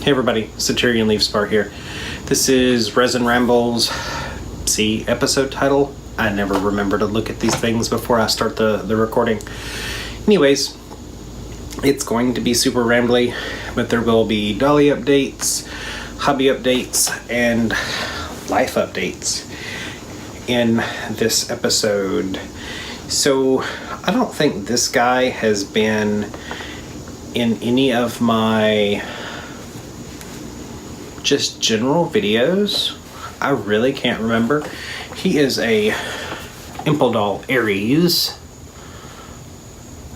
Hey everybody, Satyrian Leafspar here. This is Resin Rambles. See episode title? I never remember to look at these things before I start the recording. Anyways, it's going to be super rambly, but there will be dolly updates, hobby updates, and life updates in this episode. So I don't think this guy has been in any of my just general videos. I really can't remember. He is a Impldoll Aries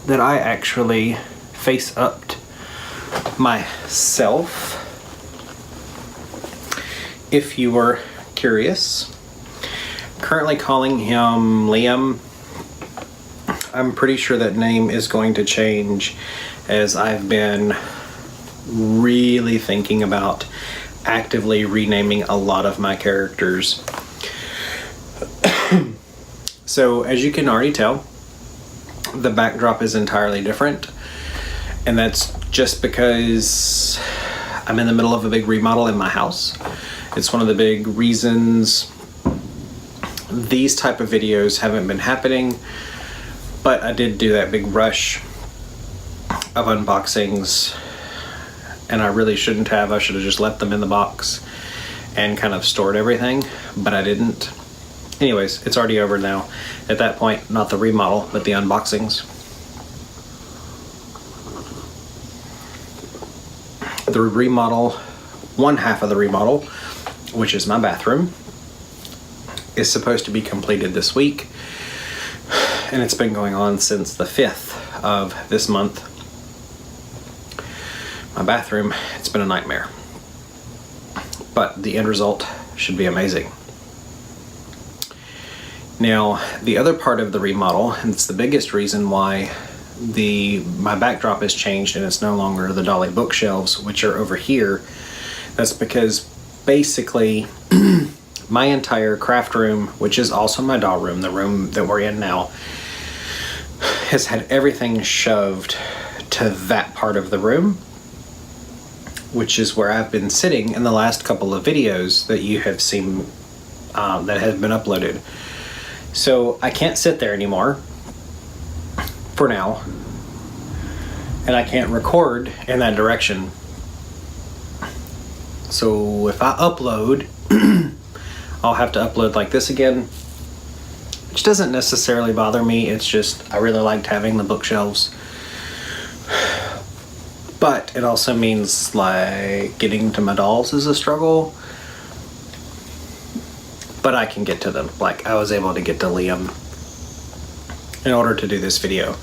that I actually face upped myself. If you were curious, currently calling him Liam. I'm pretty sure that name is going to change as I've been really thinking about actively renaming a lot of my characters. So as you can already tell, the backdrop is entirely different, and that's just because I'm in the middle of a big remodel in my house. It's one of the big reasons these type of videos haven't been happening, but I did do that big rush of unboxings, and I really shouldn't have. I should have just left them in the box and kind of stored everything, but I didn't. Anyways, it's already over now. At that point, not the remodel, but the unboxings. The remodel, one half of the remodel, which is my bathroom, is supposed to be completed this week, and it's been going on since the 5th of this month. My bathroom, it's been a nightmare, but the end result should be amazing. Now, the other part of the remodel, and it's the biggest reason why my backdrop has changed and it's no longer the dolly bookshelves, which are over here. That's because basically my entire craft room, which is also my doll room, the room that we're in now, has had everything shoved to that part of the room, which is where I've been sitting in the last couple of videos that you have seen that have been uploaded. So I can't sit there anymore for now, and I can't record in that direction. So if I upload, I'll have to upload like this again, which doesn't necessarily bother me. It's just I really liked having the bookshelves. But it also means like getting to my dolls is a struggle. But I can get to them. Like I was able to get to Liam in order to do this video.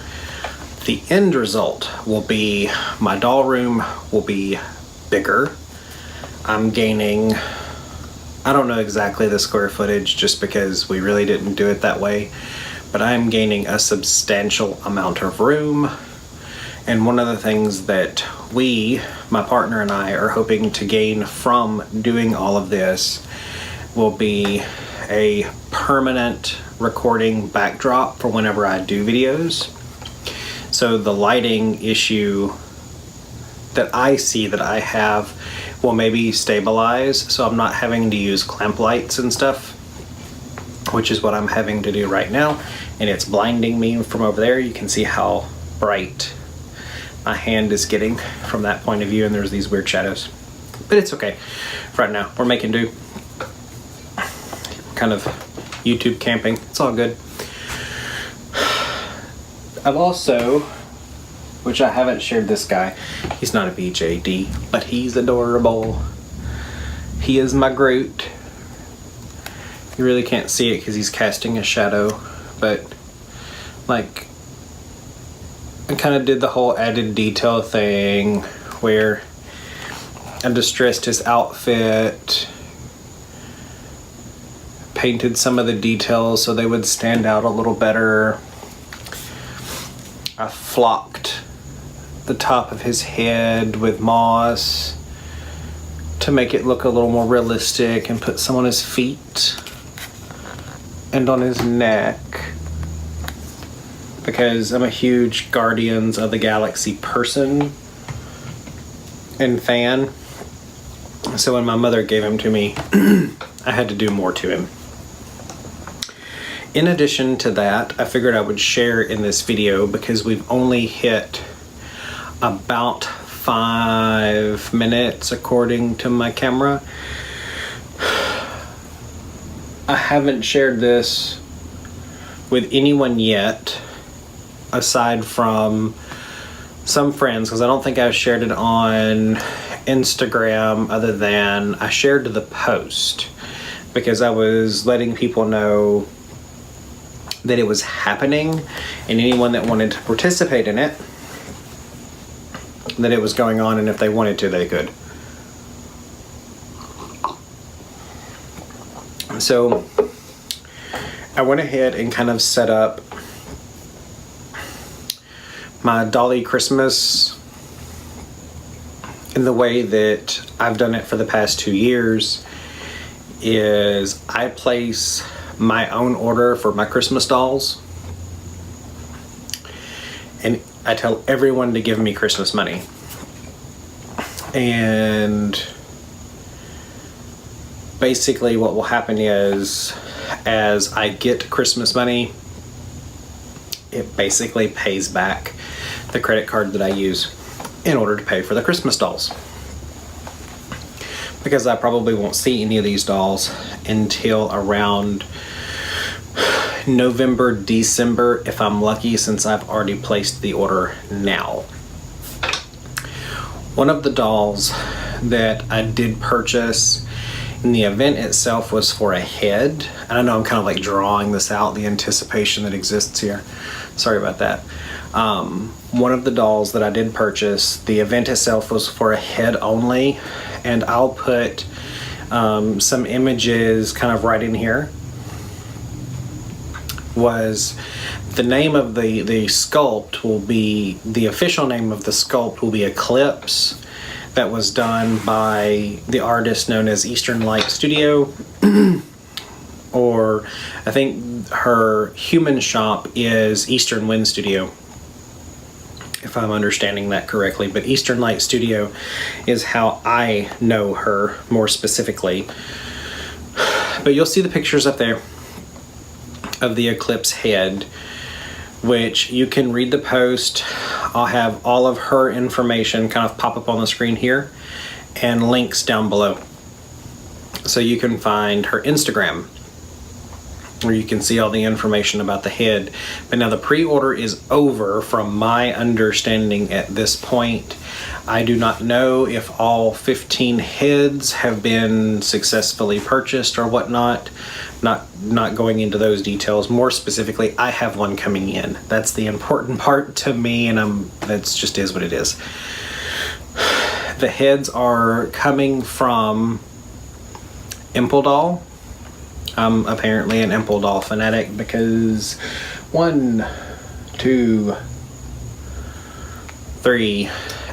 The end result will be my doll room will be bigger. I'm gaining, I don't know exactly the square footage just because we really didn't do it that way, but I'm gaining a substantial amount of room. And one of the things that my partner and I, are hoping to gain from doing all of this will be a permanent recording backdrop for whenever I do videos. So the lighting issue that I see that I have will maybe stabilize, so I'm not having to use clamp lights and stuff, which is what I'm having to do right now, and it's blinding me from over there. You can see how bright my hand is getting from that point of view, and there's these weird shadows, but it's okay. Right now we're making do, kind of YouTube camping. It's all good. I've also, which I haven't shared this guy, he's not a BJD, but he's adorable. He is my Groot. You really can't see it because he's casting a shadow, but like I kind of did the whole added detail thing where I distressed his outfit, painted some of the details so they would stand out a little better. I flocked the top of his head with moss to make it look a little more realistic, and put some on his feet and on his neck, because I'm a huge Guardians of the Galaxy person and fan. So when my mother gave him to me, I had to do more to him. In addition to that, I figured I would share in this video, because we've only hit about 5 minutes according to my camera. I haven't shared this with anyone yet, aside from some friends, because I don't think I've shared it on Instagram, other than I shared the post because I was letting people know that it was happening, and anyone that wanted to participate in it, that it was going on, and if they wanted to, they could. So I went ahead and kind of set up my Dolly Christmas in the way that I've done it for the past 2 years. Is I place my own order for my Christmas dolls, and I tell everyone to give me Christmas money. And basically what will happen is, as I get Christmas money, it basically pays back the credit card that I use in order to pay for the Christmas dolls. Because I probably won't see any of these dolls until around November, December, if I'm lucky, since I've already placed the order now. One of the dolls that I did purchase in the event itself was for a head. And I know I'm kind of like drawing this out, the anticipation that exists here. Sorry about that. One of the dolls that I did purchase, the event itself was for a head only, and I'll put some images kind of right in here. Was the name of the sculpt will be, the official name of the sculpt will be Eclipse. That was done by the artist known as EasternLightStudio, or I think her human shop is Eastern Wind Studio, if I'm understanding that correctly. But EasternLightStudio is how I know her more specifically. But you'll see the pictures up there of the Eclipse head, which you can read the post. I'll have all of her information kind of pop up on the screen here, and links down below. So you can find her Instagram, where you can see all the information about the head. But now the pre-order is over from my understanding at this point. I do not know if all 15 heads have been successfully purchased or whatnot. Not going into those details. More specifically, I have one coming in. That's the important part to me, and that's just is what it is. The heads are coming from Impldoll. I'm apparently an Impldoll fanatic because 1, 2, 3,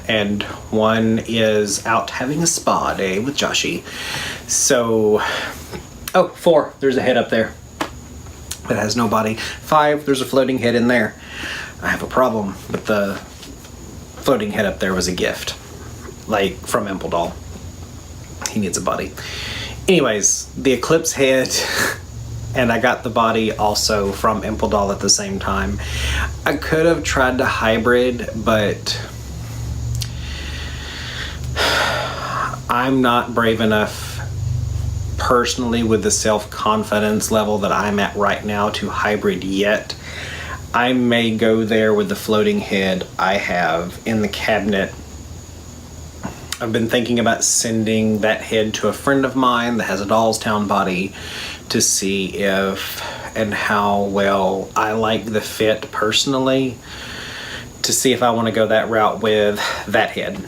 and one is out having a spa day with Joshie. So, 4, there's a head up there that has no body. 5, there's a floating head in there. I have a problem, but the floating head up there was a gift, like from Impldoll. He needs a body. Anyways, the Eclipse head, and I got the body also from Impldoll at the same time. I could have tried to hybrid, but I'm not brave enough personally with the self-confidence level that I'm at right now to hybrid yet. I may go there with the floating head I have in the cabinet. I've been thinking about sending that head to a friend of mine that has a Dollstown body to see if and how well I like the fit personally, to see if I want to go that route with that head.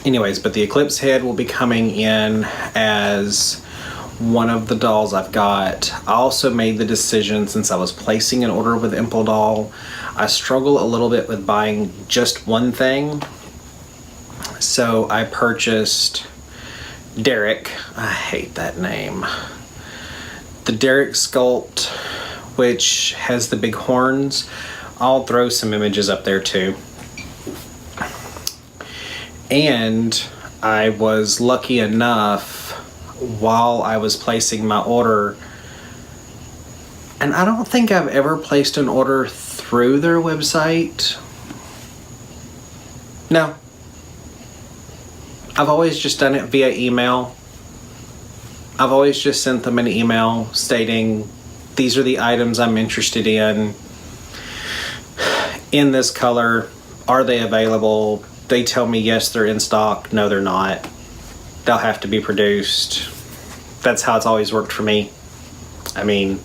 Anyways, but the Eclipse head will be coming in as one of the dolls I've got. I also made the decision, since I was placing an order with Impldoll, I struggle a little bit with buying just one thing. So I purchased Derrick. I hate that name. The Derrick sculpt, which has the big horns. I'll throw some images up there too. And I was lucky enough while I was placing my order, and I don't think I've ever placed an order through their website. No. I've always just done it via email. I've always just sent them an email stating, these are the items I'm interested in this color. Are they available? They tell me yes, they're in stock. No, they're not. They'll have to be produced. That's how it's always worked for me. I mean,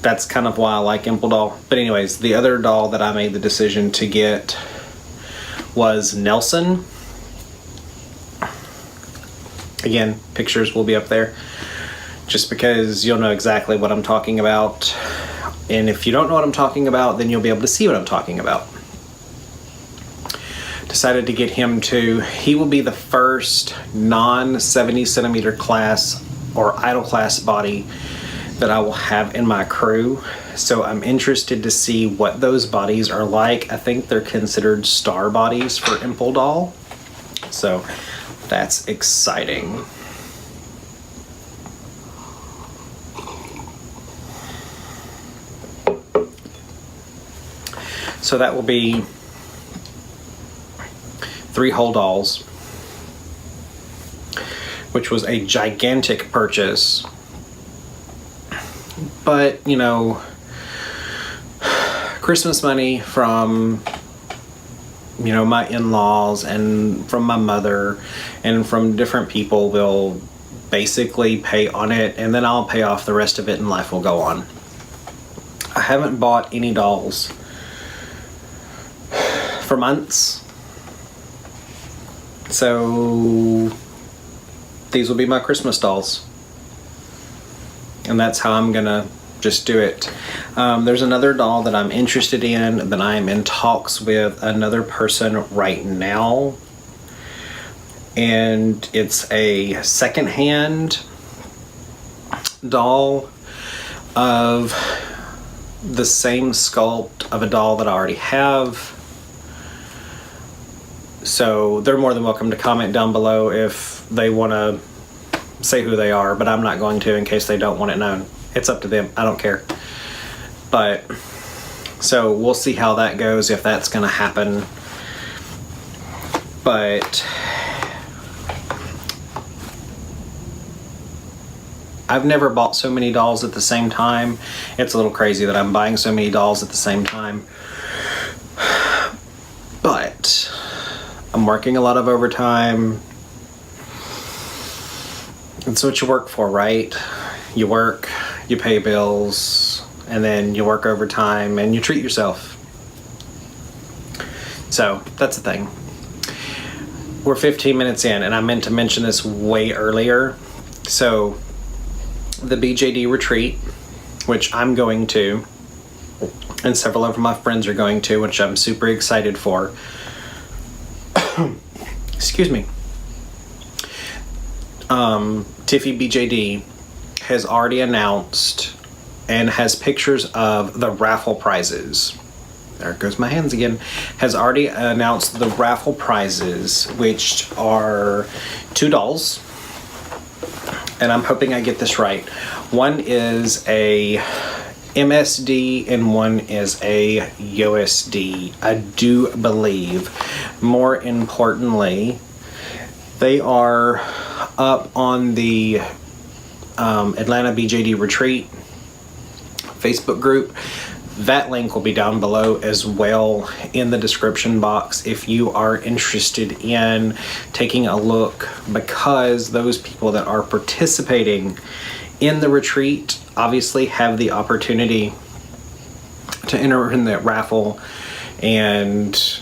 that's kind of why I like Impldoll. But anyways, the other doll that I made the decision to get was Nelson. Again, pictures will be up there just because you'll know exactly what I'm talking about. And if you don't know what I'm talking about, then you'll be able to see what I'm talking about. Decided to get him too. He will be the first non-70 centimeter class or idle class body that I will have in my crew. So I'm interested to see what those bodies are like. I think they're considered star bodies for Impldoll. So that's exciting. So that will be 3 whole dolls, which was a gigantic purchase. But, you know, Christmas money from, you know, my in-laws and from my mother and from different people will basically pay on it, and then I'll pay off the rest of it and life will go on. I haven't bought any dolls for months, so these will be my Christmas dolls, and that's how I'm gonna just do it. There's another doll that I'm interested in that I'm in talks with another person right now, and it's a secondhand doll of the same sculpt of a doll that I already have. So they're more than welcome to comment down below if they want to say who they are, but I'm not going to in case they don't want it known. It's up to them. I don't care. But so we'll see how that goes, if that's going to happen. But I've never bought so many dolls at the same time. It's a little crazy that I'm buying so many dolls at the same time. But I'm working a lot of overtime. It's what you work for, right? You work, you pay bills, and then you work overtime and you treat yourself. So that's the thing. We're 15 minutes in, and I meant to mention this way earlier. So the BJD retreat, which I'm going to, and several of my friends are going to, which I'm super excited for. Excuse me. Tiffy BJD has already announced and has pictures of the raffle prizes. There goes my hands again. Has already announced the raffle prizes, which are 2 dolls. And I'm hoping I get this right. One is a MSD and one is a USD, I do believe. More importantly, they are up on the Atlanta BJD Retreat Facebook group. That link will be down below as well in the description box if you are interested in taking a look, because those people that are participating in the retreat obviously have the opportunity to enter in that raffle and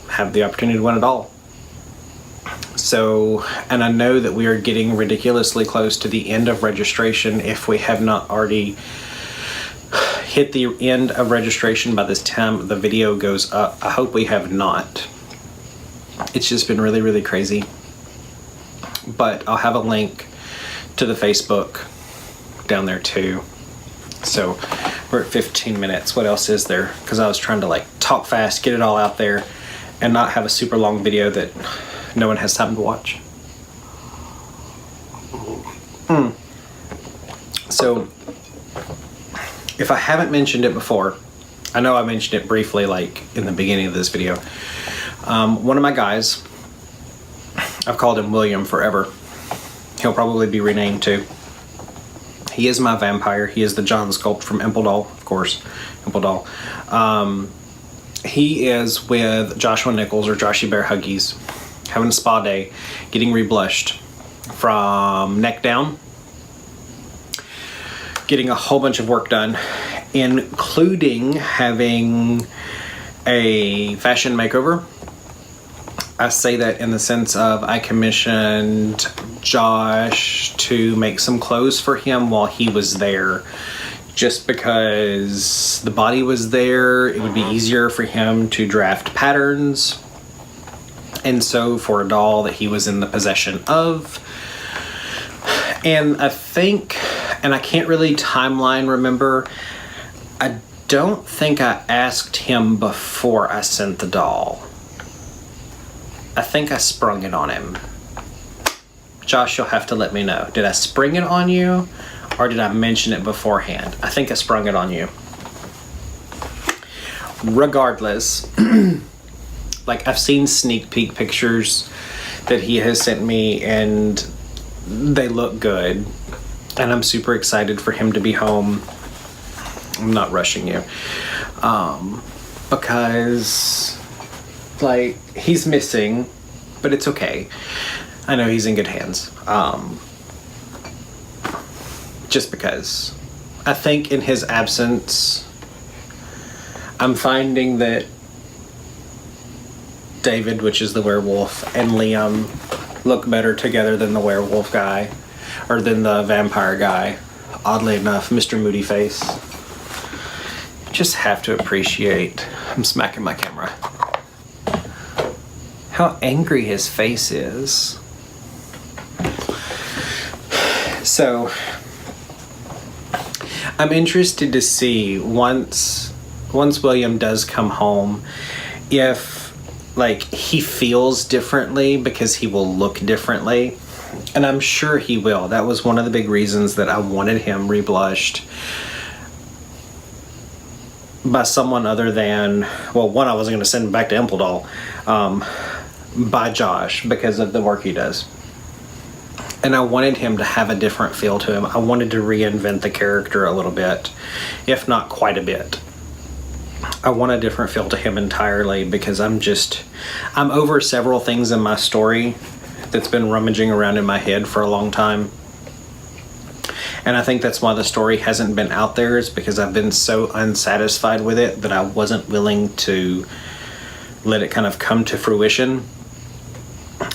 have the opportunity to win it all. So, and I know that we are getting ridiculously close to the end of registration if we have not already hit the end of registration by this time the video goes up. I hope we have not. It's just been really, really crazy. But I'll have a link to the Facebook down there too. So we're at 15 minutes. What else is there? Because I was trying to like talk fast, get it all out there, and not have a super long video that no one has time to watch. So, if I haven't mentioned it before, I know I mentioned it briefly like in the beginning of this video. One of my guys, I've called him William forever. He'll probably be renamed too. He is my vampire. He is the John Sculpt from Impldoll, of course. Impldoll. He is with Joshua Nichols, or Joshy Bear Huggies, having a spa day, getting reblushed from neck down, getting a whole bunch of work done, including having a fashion makeover. I say that in the sense of I commissioned Josh to make some clothes for him while he was there, just because the body was there. It would be easier for him to draft patterns, and so for a doll that he was in the possession of. And I think, and I can't really timeline remember, I don't think I asked him before I sent the doll. I think I sprung it on him. Josh, you'll have to let me know. Did I spring it on you, or did I mention it beforehand? I think I sprung it on you. Regardless, like, I've seen sneak peek pictures that he has sent me, and they look good. And I'm super excited for him to be home. I'm not rushing you. Because, like, he's missing, but it's okay. I know he's in good hands. Just because. I think in his absence, I'm finding that David, which is the werewolf, and Liam look better together than the werewolf guy, or than the vampire guy. Oddly enough, Mr. Moody Face. Just have to appreciate, I'm smacking my camera, how angry his face is. So, I'm interested to see once William does come home, if like he feels differently, because he will look differently. And I'm sure he will. That was one of the big reasons that I wanted him reblushed by someone other than, well, one, I wasn't going to send him back to Impldoll, by Josh, because of the work he does. And I wanted him to have a different feel to him. I wanted to reinvent the character a little bit, if not quite a bit. I want a different feel to him entirely, because I'm over several things in my story that's been rummaging around in my head for a long time. And I think that's why the story hasn't been out there, is because I've been so unsatisfied with it that I wasn't willing to let it kind of come to fruition.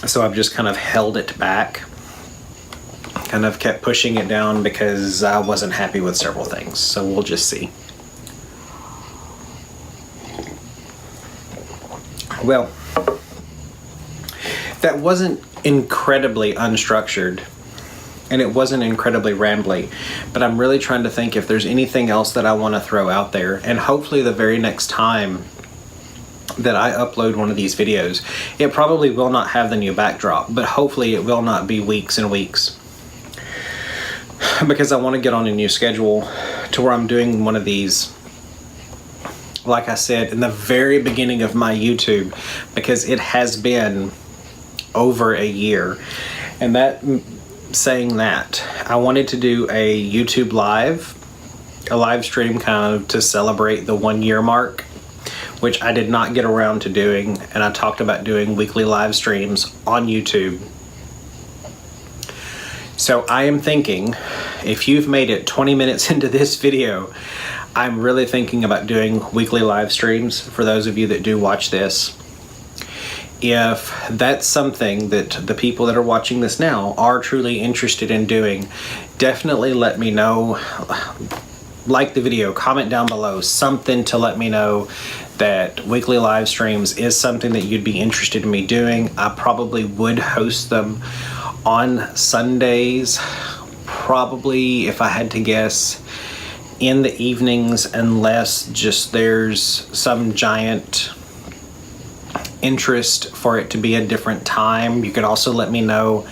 So I've just kind of held it back, kind of kept pushing it down, because I wasn't happy with several things. So we'll just see. Well, that wasn't incredibly unstructured, and it wasn't incredibly rambly, but I'm really trying to think if there's anything else that I want to throw out there. And hopefully the very next time that I upload one of these videos, it probably will not have the new backdrop, but hopefully it will not be weeks and weeks, because I want to get on a new schedule to where I'm doing one of these, like I said, in the very beginning of my YouTube, because it has been over a year. And that, saying that, I wanted to do a YouTube live, a live stream kind of to celebrate the 1 year mark, which I did not get around to doing. And I talked about doing weekly live streams on YouTube. So I am thinking, if you've made it 20 minutes into this video, I'm really thinking about doing weekly live streams for those of you that do watch this. If that's something that the people that are watching this now are truly interested in doing, definitely let me know. Like the video, comment down below, something to let me know that weekly live streams is something that you'd be interested in me doing. I probably would host them on Sundays, probably, if I had to guess, in the evenings, unless just there's some giant interest for it to be a different time. You could also let me know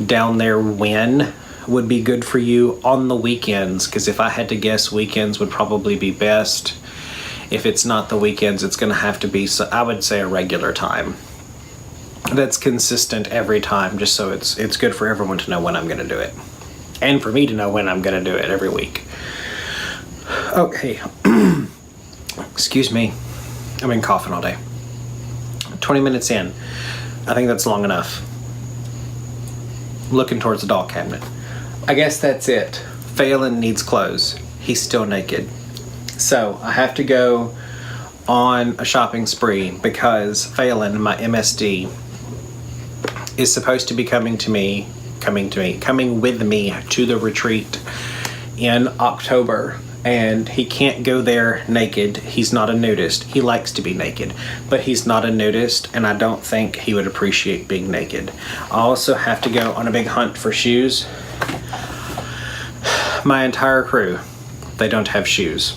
down there when would be good for you on the weekends, because if I had to guess, weekends would probably be best. If it's not the weekends, it's going to have to be, so I would say, a regular time that's consistent every time, just so it's good for everyone to know when I'm going to do it, and for me to know when I'm going to do it every week. Okay. Excuse me, I've been coughing all day. 20 minutes in, I think that's long enough. Looking towards the doll cabinet. I guess that's it. Phelan needs clothes. He's still naked. So I have to go on a shopping spree because Phelan, my MSD, is supposed to be coming with me to the retreat in October. And he can't go there naked. He's not a nudist. He likes to be naked, but he's not a nudist, and I don't think he would appreciate being naked. I also have to go on a big hunt for shoes. My entire crew, they don't have shoes.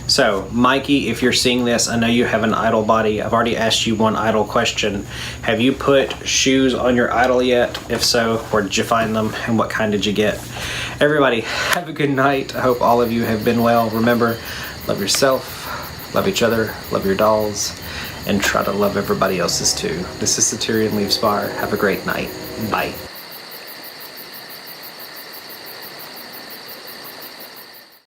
So, Mikey, if you're seeing this, I know you have an idol body. I've already asked you one idol question. Have you put shoes on your idol yet? If so, where did you find them, and what kind did you get? Everybody, have a good night. I hope all of you have been well. Remember, love yourself, love each other, love your dolls, and try to love everybody else's too. This is Satyrian Leaves Bar. Have a great night. Bye.